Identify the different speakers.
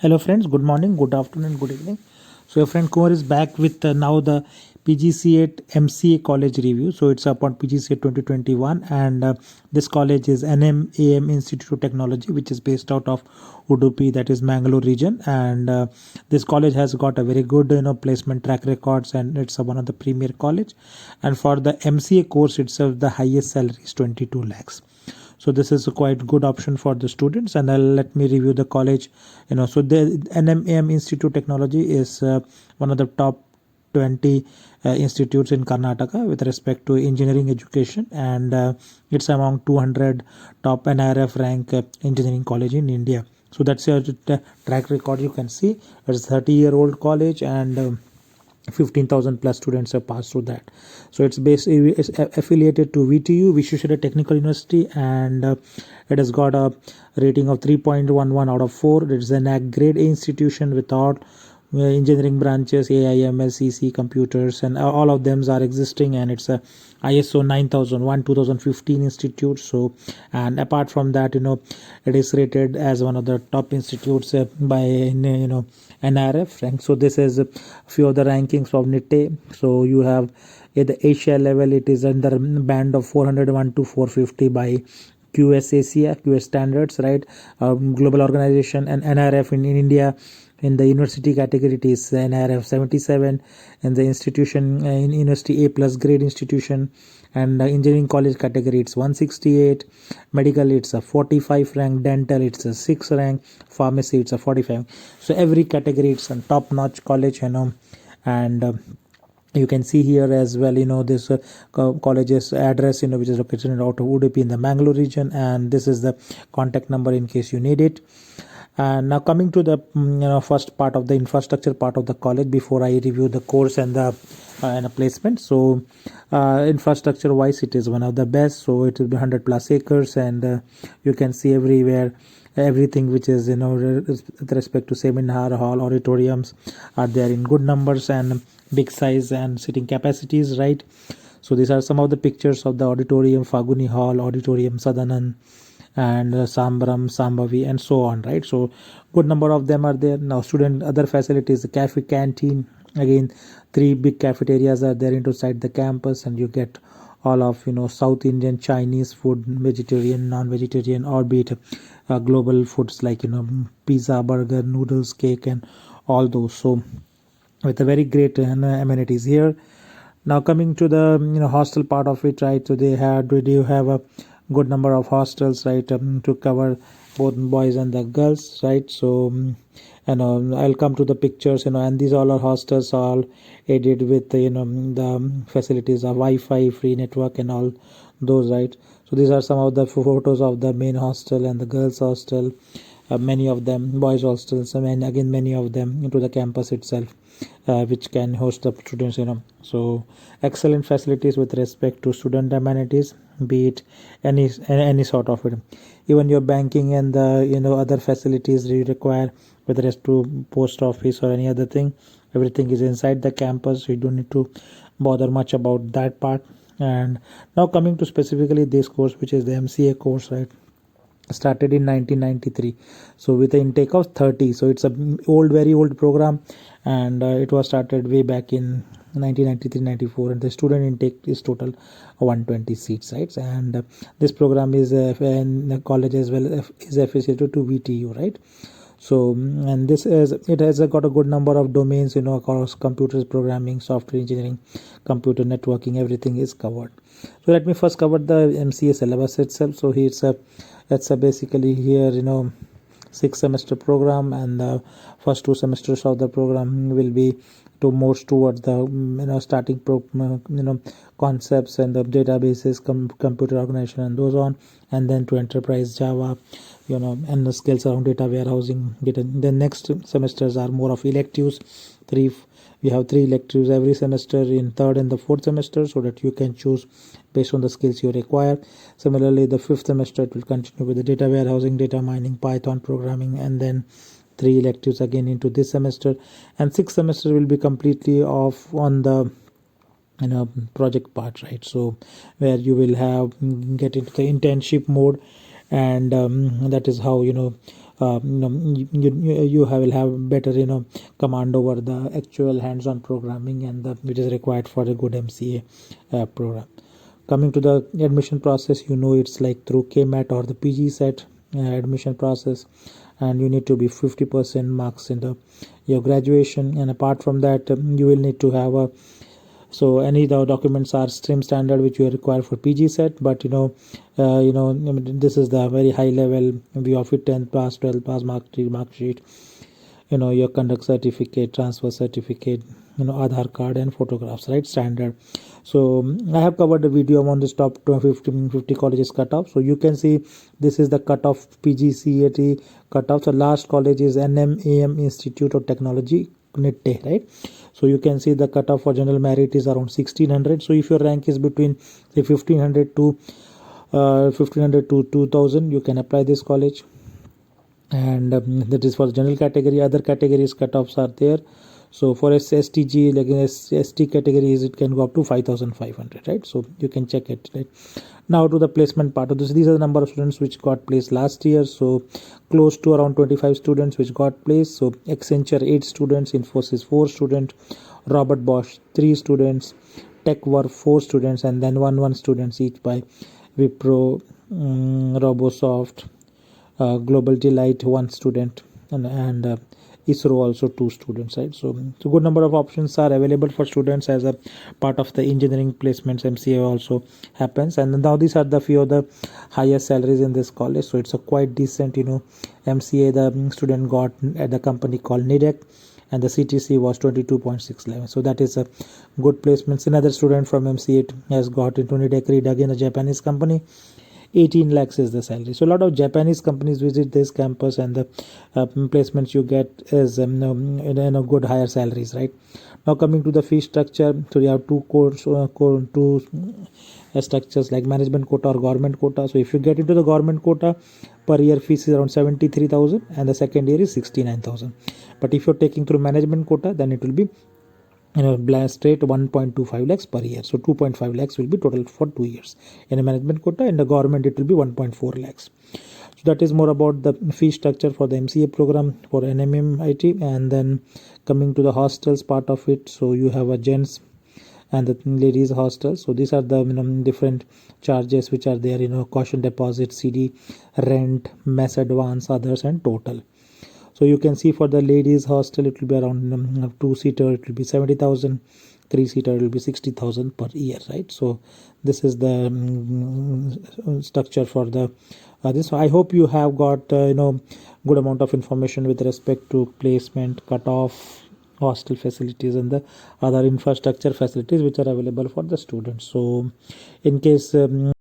Speaker 1: Hello friends, good morning, good afternoon, good evening. So your friend Kumar is back with now the PGCET MCA college review. So it's upon PGCET 2021 and this college is NMAM Institute of Technology, which is based out of Udupi, that is Mangalore region. And this college has got a very good placement track records, and it's one of the premier college. And for the MCA course itself, the highest salary is 22 lakhs. So this is a quite good option for the students, and let me review the college. So the NMAM Institute of Technology is one of the top 20 institutes in Karnataka with respect to engineering education, and it's among 200 top NIRF rank engineering college in India. So that's your track record. You can see it's a 30-year-old college, and 15,000 plus students have passed through that. So it's affiliated to VTU, Visvesvaraya Technical University, and it has got a rating of 3.11 out of 4. It is an NAAC grade A institution without engineering branches, AIML, CC, computers, and all of them are existing, and it's a ISO 9001 2015 institute. So, and apart from that, it is rated as one of the top institutes by NRF rank. So this is a few of the rankings of NITE. So you have at the Asia level, it is under band of 401 to 450 by QS standards, right? Global organization, and NRF in India. In the university category, it is NRF 77. In the institution, in university A plus grade institution, and engineering college category, it's 168. Medical, it's a 45 rank. Dental, it's a 6 rank. Pharmacy, it's a 45. So every category, it's a top notch college, and you can see here as well, this college's address, which is located out of Udupi in the Mangalore region, and this is the contact number in case you need it. And now coming to the first part of the infrastructure part of the college before I review the course and the placement. So infrastructure wise, it is one of the best. So it will be 100 plus acres, and you can see everywhere everything which is with respect to seminar hall, auditoriums are there in good numbers and big size and sitting capacities, right? So these are some of the pictures of the auditorium, Faguni Hall, Auditorium Sadanan, and Sambram, Sambhavi, and so on, right? So good number of them are there. Now student other facilities, the cafe, canteen, again 3 big cafeterias are there inside the campus, and you get all of South Indian, Chinese food, vegetarian, non-vegetarian, or be it global foods like pizza, burger, noodles, cake, and all those. So with a very great amenities here. Now coming to the hostel part of it, right? So they do have a good number of hostels, right, to cover both boys and the girls, right? So I'll come to the pictures, and these all are hostels, all aided with the facilities of Wi-Fi, free network, and all those, right? So these are some of the photos of the main hostel and the girls hostel, many of them boys hostels, and again many of them into the campus itself, which can host the students, so excellent facilities with respect to student amenities, be it any sort of it. Even your banking and the other facilities you require with respect to post office or any other thing, everything is inside the campus, so you don't need to bother much about that part. And now coming to specifically this course, which is the MCA course, right, started in 1993, so with the intake of 30. So it's a very old program, and it was started way back in 1993-94, and the student intake is total 120 seats, right? And this program is and the college as well is affiliated to VTU, right? So and this is, it has got a good number of domains, across computers, programming, software engineering, computer networking, everything is covered. So let me first cover the MCA syllabus itself. So here it's a basically here 6 semester program, and the first 2 semesters of the program will be to more towards the starting concepts and the databases, computer organization, and those on, and then to enterprise Java, and the skills around data warehousing. The next semesters are more of electives. We have 3 electives every semester in third and the fourth semester, so that you can choose based on the skills you require. Similarly, the fifth semester it will continue with the data warehousing, data mining, Python programming, and then 3 electives again into this semester. And sixth semester will be completely off on the project part, right? So where you will have get into the internship mode, and that is how you will have better command over the actual hands-on programming and which is required for a good MCA program. Coming to the admission process, it's like through KMAT or the PG set admission process, and you need to be 50% marks in your graduation, and apart from that you will need to have any the documents are stream standard which you require for PG set, but this is the very high level view of it: 10th pass, 12th pass mark sheet, your conduct certificate, transfer certificate, Aadhaar card and photographs, right? Standard. So I have covered a video on this top 50 colleges cutoff. So you can see this is the cutoff PGCET cutoff. So last college is NMAM Institute of Technology, NITTE, right? So you can see the cutoff for general merit is around 1600. So if your rank is between say 1500 to 2000, you can apply this college. And that is for the general category. Other categories cutoffs are there. So for STG, like in ST categories, it can go up to 5500, right? So you can check it, right? Now to the placement part of this. These are the number of students which got placed last year. So close to around 25 students which got placed. So Accenture 8 students, Infosys 4 students, Robert Bosch 3 students, TechWork 4 students, and then one students each by Wipro, Robosoft, Global Delight 1 student, and ISRO also 2 students, right? So good number of options are available for students as a part of the engineering placements. MCA also happens, and now these are the few of the highest salaries in this college. So it's a quite decent MCA the student got at the company called NIDEC, and the CTC was 22.611. So that is a good placement. Another student from MCA has got into NIDEC Reed, again a Japanese company. 18 lakhs is the salary. So a lot of Japanese companies visit this campus, and the placements you get is good higher salaries, right? Now coming to the fee structure, so you have two structures like management quota or government quota. So if you get into the government quota, per year fees is around 73,000, and the second year is 69,000. But if you're taking through management quota, then it will be straight 1.25 lakhs per year. So 2.5 lakhs will be total for 2 years in a management quota. In the government it will be 1.4 lakhs. So that is more about the fee structure for the MCA program for NMMIT. And then coming to the hostels part of it, so you have a gents and the ladies hostel. So these are the different charges which are there, caution deposit, CD, rent, mess advance, others, and total. So you can see for the ladies hostel it will be around 2-seater it will be 70,000, 3-seater it will be 60,000 per year, right? So this is the structure for the this. So I hope you have got good amount of information with respect to placement, cutoff, hostel facilities, and the other infrastructure facilities which are available for the students. So in case